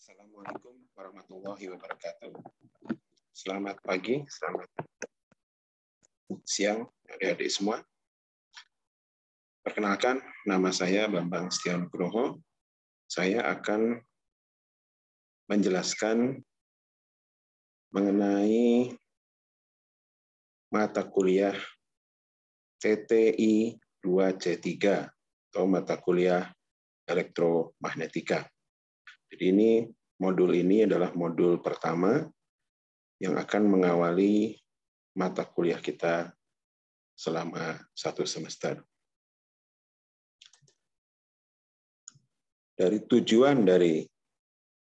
Assalamualaikum warahmatullahi wabarakatuh. Selamat pagi, selamat siang adik-adik semua. Perkenalkan, nama saya Bambang Setiawan Nugroho. Saya akan menjelaskan mengenai mata kuliah TTI 2C3 atau mata kuliah elektromagnetika. Jadi modul ini adalah modul pertama yang akan mengawali mata kuliah kita selama 1 semester. Dari tujuan dari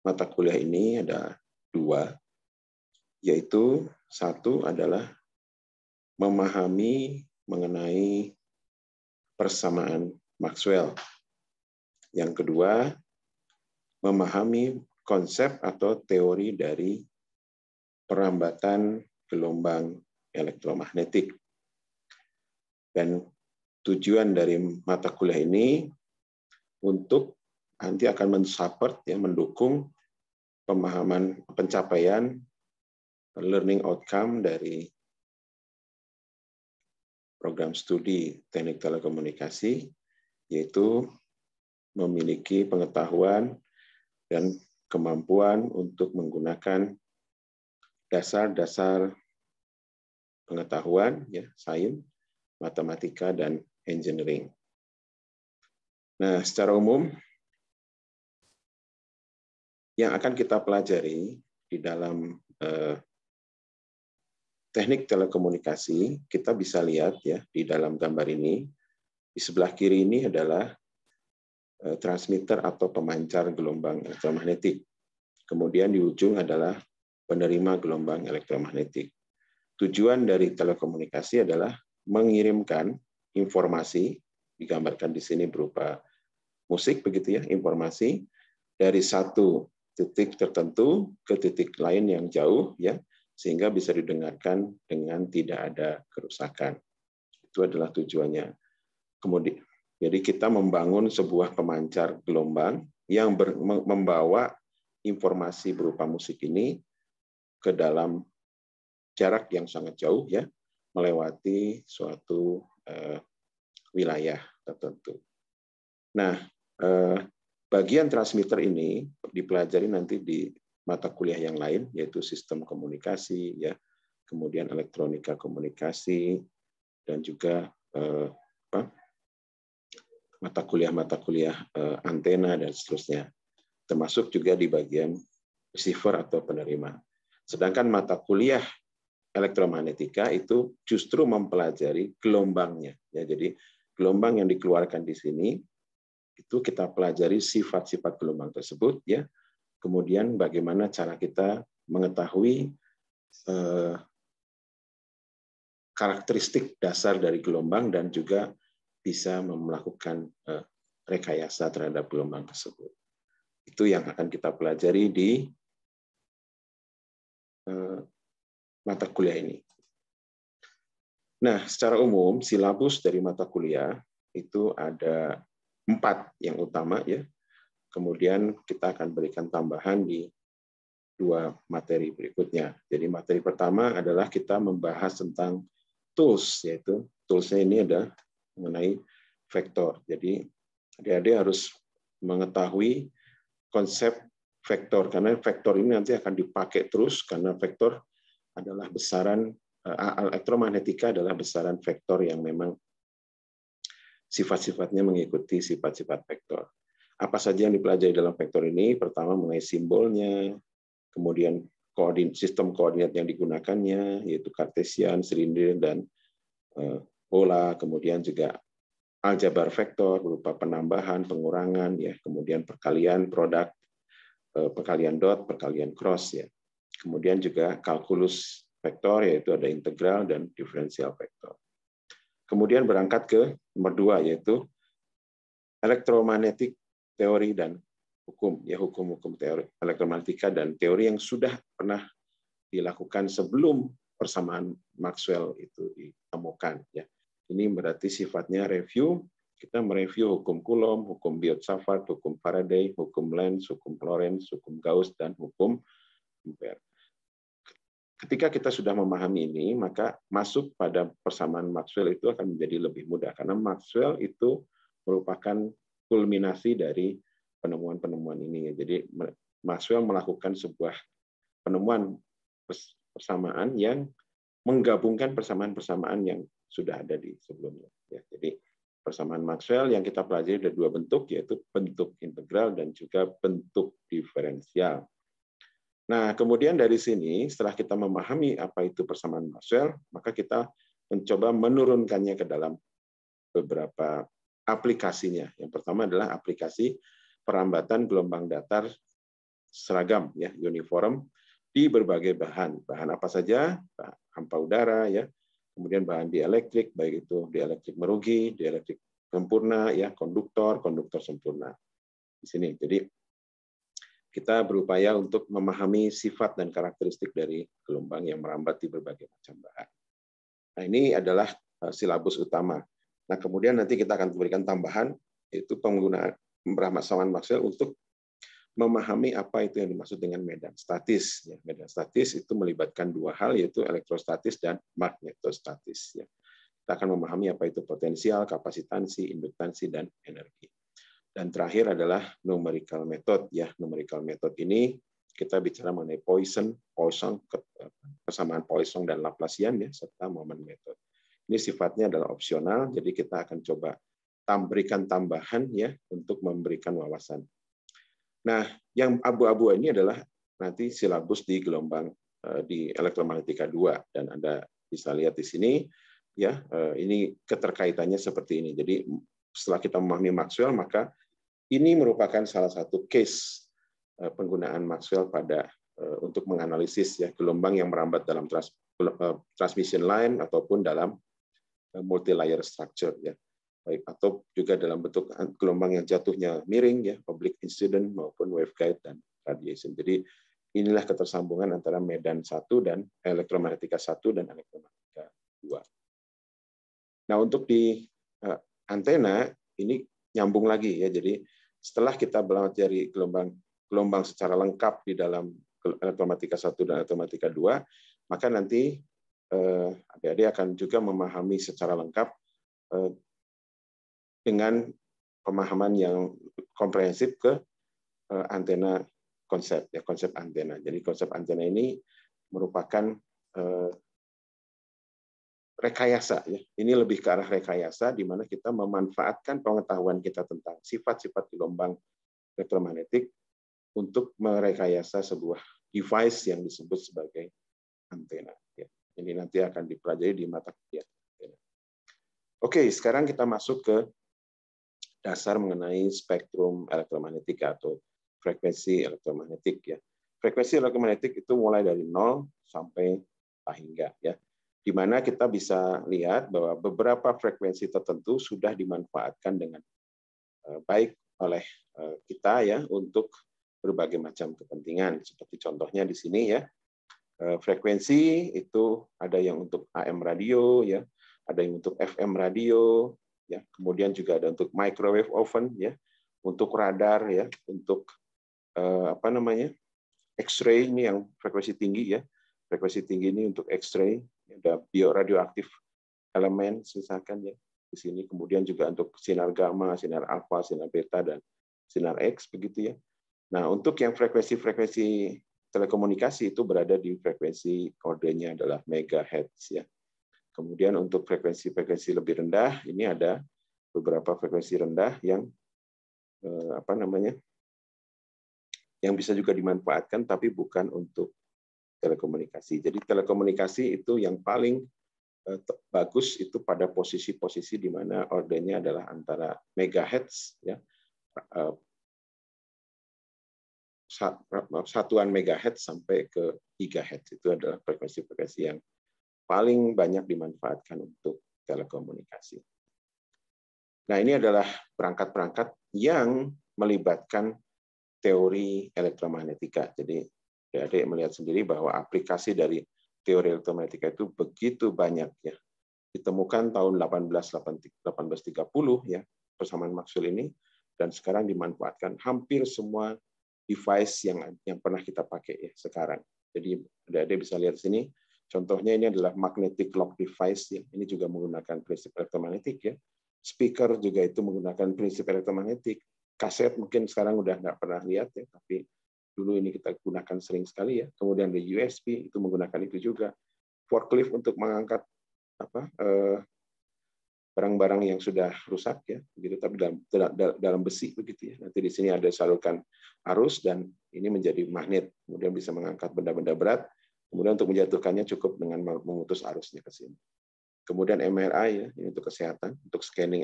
mata kuliah ini ada 2, yaitu 1 adalah memahami mengenai persamaan Maxwell. Yang kedua, memahami konsep atau teori dari perambatan gelombang elektromagnetik. Dan tujuan dari mata kuliah ini untuk nanti akan mensupport, mendukung pemahaman pencapaian learning outcome dari program studi teknik telekomunikasi, yaitu memiliki pengetahuan dan kemampuan untuk menggunakan dasar-dasar pengetahuan, sains, matematika, dan engineering. Nah, secara umum, yang akan kita pelajari di dalam teknik telekomunikasi, kita bisa lihat di dalam gambar ini, di sebelah kiri ini adalah transmitter atau pemancar gelombang elektromagnetik. Kemudian di ujung adalah penerima gelombang elektromagnetik. Tujuan dari telekomunikasi adalah mengirimkan informasi, digambarkan di sini berupa musik, begitu informasi dari satu titik tertentu ke titik lain yang jauh, sehingga bisa didengarkan dengan tidak ada kerusakan. Itu adalah tujuannya. Kemudian, jadi kita membangun sebuah pemancar gelombang yang membawa informasi berupa musik ini ke dalam jarak yang sangat jauh, melewati suatu wilayah tertentu. Nah, bagian transmitter ini dipelajari nanti di mata kuliah yang lain, yaitu sistem komunikasi, kemudian elektronika komunikasi, dan juga mata kuliah antena dan seterusnya, termasuk juga di bagian receiver atau penerima. Sedangkan mata kuliah elektromagnetika itu justru mempelajari gelombangnya. Jadi gelombang yang dikeluarkan di sini itu kita pelajari sifat-sifat gelombang tersebut, kemudian bagaimana cara kita mengetahui karakteristik dasar dari gelombang dan juga bisa melakukan rekayasa terhadap gelombang tersebut. Itu yang akan kita pelajari di mata kuliah ini. Nah, secara umum silabus dari mata kuliah itu ada 4 yang utama, Kemudian kita akan berikan tambahan di 2 materi berikutnya. Jadi materi pertama adalah kita membahas tentang tools, yaitu toolsnya ini ada mengenai vektor. Jadi adik-adik harus mengetahui konsep vektor, karena vektor ini nanti akan dipakai terus, karena vektor adalah besaran, elektromagnetika adalah besaran vektor yang memang sifat-sifatnya mengikuti sifat-sifat vektor. Apa saja yang dipelajari dalam vektor ini? Pertama mengenai simbolnya, kemudian sistem koordinat yang digunakannya, yaitu kartesian, silinder, dan pola, kemudian juga aljabar vektor berupa penambahan, pengurangan, kemudian perkalian produk, perkalian dot, perkalian cross, Kemudian juga kalkulus vektor, yaitu ada integral dan diferensial vektor. Kemudian berangkat ke nomor 2, yaitu elektromagnetik teori dan hukum, hukum-hukum teori elektromagnetika dan teori yang sudah pernah dilakukan sebelum persamaan Maxwell itu ditemukan. Ini berarti sifatnya review Kita mereview hukum Coulomb, hukum Biot-Savart, hukum Faraday, hukum Lenz, hukum Lorentz, hukum Gauss, dan hukum Ampere. Ketika kita sudah memahami ini, maka masuk pada persamaan Maxwell itu akan menjadi lebih mudah, karena Maxwell itu merupakan kulminasi dari penemuan-penemuan ini. Jadi Maxwell melakukan sebuah penemuan persamaan yang menggabungkan persamaan-persamaan yang sudah ada di sebelumnya. Ya, jadi persamaan Maxwell yang kita pelajari ada dua bentuk, yaitu bentuk integral dan juga bentuk diferensial. Nah, kemudian dari sini, setelah kita memahami apa itu persamaan Maxwell, maka kita mencoba menurunkannya ke dalam beberapa aplikasinya. Yang pertama adalah aplikasi perambatan gelombang datar seragam, ya, uniform, di berbagai bahan. Bahan apa saja? Hampa udara, ya. Kemudian bahan dielektrik, baik itu dielektrik merugi, dielektrik sempurna, ya, konduktor, konduktor sempurna. Di sini. Jadi kita berupaya untuk memahami sifat dan karakteristik dari gelombang yang merambat di berbagai macam bahan. Nah, ini adalah silabus utama. Nah, kemudian nanti kita akan berikan tambahan, yaitu penggunaan persamaan Maxwell untuk memahami apa itu yang dimaksud dengan medan statis. Medan statis itu melibatkan dua hal, yaitu elektrostatis dan magnetostatis. Kita akan memahami apa itu potensial, kapasitansi, induktansi, dan energi. Dan terakhir adalah numerical method. Numerical method ini kita bicara mengenai Poisson, persamaan Poisson dan Laplacian, serta moment method. Ini sifatnya adalah opsional, jadi kita akan coba berikan tambahan untuk memberikan wawasan. Nah, yang abu-abu ini adalah nanti silabus di gelombang di elektromagnetika 2, dan Anda bisa lihat di sini, ini keterkaitannya seperti ini. Jadi setelah kita memahami Maxwell, maka ini merupakan salah satu case penggunaan Maxwell untuk menganalisis gelombang yang merambat dalam transmission line ataupun dalam multi-layer structure, baik atau juga dalam bentuk gelombang yang jatuhnya miring, oblique incident maupun waveguide dan radiation. Jadi inilah ketersambungan antara medan 1 dan elektromagnetika 1 dan elektromagnetika 2. Nah, untuk di antena ini nyambung lagi, jadi setelah kita belajar gelombang secara lengkap di dalam elektromagnetika 1 dan elektromagnetika 2, maka nanti adik-adik akan juga memahami secara lengkap dengan pemahaman yang komprehensif ke antena konsep antena. Jadi konsep antena ini merupakan rekayasa, Ini lebih ke arah rekayasa, di mana kita memanfaatkan pengetahuan kita tentang sifat-sifat gelombang elektromagnetik untuk merekayasa sebuah device yang disebut sebagai antena. Ini nanti akan dipelajari di mata kuliah. Oke, sekarang kita masuk ke dasar mengenai spektrum elektromagnetika atau frekuensi elektromagnetik. Frekuensi elektromagnetik itu mulai dari 0 sampai hingga, di mana kita bisa lihat bahwa beberapa frekuensi tertentu sudah dimanfaatkan dengan baik oleh kita untuk berbagai macam kepentingan. Seperti contohnya di sini, frekuensi itu ada yang untuk AM radio, ada yang untuk FM radio, kemudian juga ada untuk microwave oven, untuk radar, untuk X-ray, ini yang frekuensi tinggi, frekuensi tinggi ini untuk X-ray, ada bioradioaktif elemen misalkan, di sini, kemudian juga untuk sinar gamma, sinar alfa, sinar beta, dan sinar X, begitu. Nah, untuk yang frekuensi telekomunikasi itu berada di frekuensi kodenya adalah megahertz, Kemudian untuk frekuensi lebih rendah, ini ada beberapa frekuensi rendah yang yang bisa juga dimanfaatkan, tapi bukan untuk telekomunikasi. Jadi telekomunikasi itu yang paling bagus itu pada posisi-posisi di mana ordernya adalah antara megahertz, satuan megahertz sampai ke gigahertz. Itu adalah frekuensi-frekuensi yang paling banyak dimanfaatkan untuk telekomunikasi. Nah, ini adalah perangkat-perangkat yang melibatkan teori elektromagnetika. Jadi, adik melihat sendiri bahwa aplikasi dari teori elektromagnetika itu begitu banyak, Ditemukan tahun 1830, persamaan Maxwell ini, dan sekarang dimanfaatkan hampir semua device yang pernah kita pakai ya sekarang. Jadi Adik-adik bisa lihat sini, contohnya ini adalah magnetic lock device ya. Ini juga menggunakan prinsip elektromagnetik ya. Speaker juga itu menggunakan prinsip elektromagnetik. Kaset mungkin sekarang udah nggak pernah lihat ya, tapi dulu ini kita gunakan sering sekali ya. Kemudian di USB itu menggunakan itu juga. Forklift untuk mengangkat barang-barang yang sudah rusak ya, begitu, tapi dalam besi begitu ya. Nanti di sini ada salurkan arus dan ini menjadi magnet, kemudian bisa mengangkat benda-benda berat. Kemudian untuk menjatuhkannya cukup dengan memutus arusnya ke sini. Kemudian MRI ya, ini untuk kesehatan, untuk scanning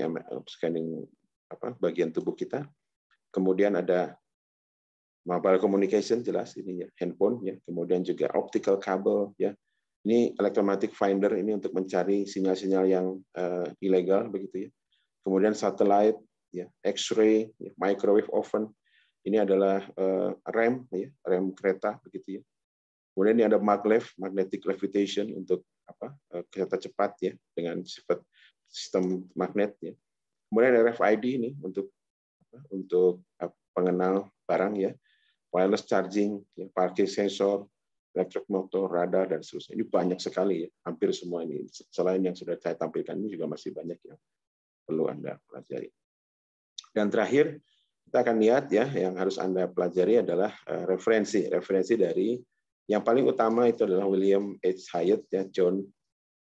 bagian tubuh kita. Kemudian ada mobile communication, jelas ini ya, handphone ya. Kemudian juga optical cable ya. Ini electromagnetic finder ini untuk mencari sinyal-sinyal yang ilegal begitu ya. Kemudian satellite ya, X-ray, ya, microwave oven. Ini adalah rem ya, rem kereta begitu ya. Kemudian ini ada maglev, magnetic levitation untuk kereta cepat ya dengan sifat sistem magnet ya. Kemudian ada RFID ini untuk pengenal barang ya. Wireless charging, ya, parking sensor, electric motor, radar, dan seterusnya. Ini banyak sekali ya, hampir semua ini. Selain yang sudah saya tampilkan ini juga masih banyak yang perlu Anda pelajari. Dan terakhir, kita akan lihat ya, yang harus Anda pelajari adalah referensi. Referensi dari yang paling utama itu adalah William H. Hyatt, ya, John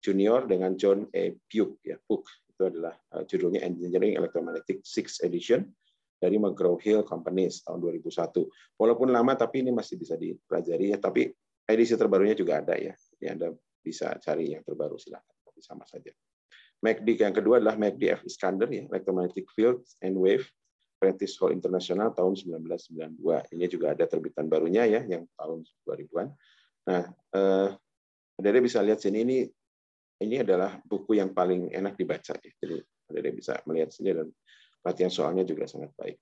Junior dengan John E. Pugh. Ya, Pugh itu adalah judulnya Engineering Electromagnetic 6th Edition dari McGraw-Hill Companies tahun 2001. Walaupun lama, tapi ini masih bisa dipelajari ya. Tapi edisi terbarunya juga ada ya. Jadi Anda bisa cari yang terbaru, silakan. Tapi sama saja. MACD yang kedua adalah MACD F. Iskander ya, Electromagnetic Field and Wave, Prentice Hall International tahun 1992. Ini juga ada terbitan barunya ya, yang tahun 2000-an. Nah, Anda bisa lihat sini, ini adalah buku yang paling enak dibaca ya. Jadi Anda bisa melihat sini dan latihan soalnya juga sangat baik.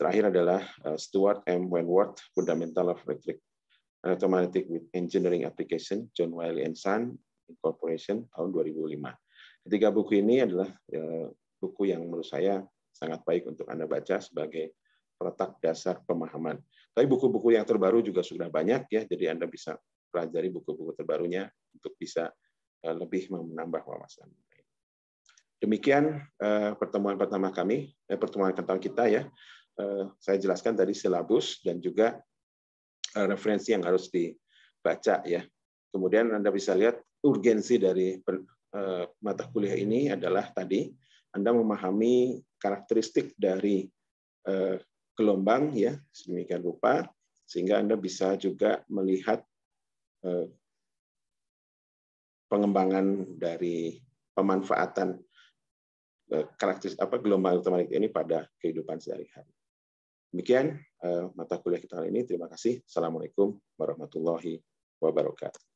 Terakhir adalah Stuart M. Wentworth, Fundamental of Electromagnetic with Engineering Application, John Wiley & Son Incorporation, tahun 2005. Ketiga buku ini adalah buku yang menurut saya sangat baik untuk Anda baca sebagai peletak dasar pemahaman. Tapi buku-buku yang terbaru juga sudah banyak ya, jadi Anda bisa pelajari buku-buku terbarunya untuk bisa lebih menambah wawasan. Demikian pertemuan pertama kami, pertemuan tentang kita ya. Saya jelaskan tadi silabus dan juga referensi yang harus dibaca ya. Kemudian Anda bisa lihat urgensi dari mata kuliah ini adalah tadi Anda memahami karakteristik dari gelombang ya sedemikian rupa sehingga Anda bisa juga melihat pengembangan dari pemanfaatan karakteristik gelombang elektromagnetik ini pada kehidupan sehari-hari. Demikian mata kuliah kita kali ini. Terima kasih. Assalamualaikum warahmatullahi wabarakatuh.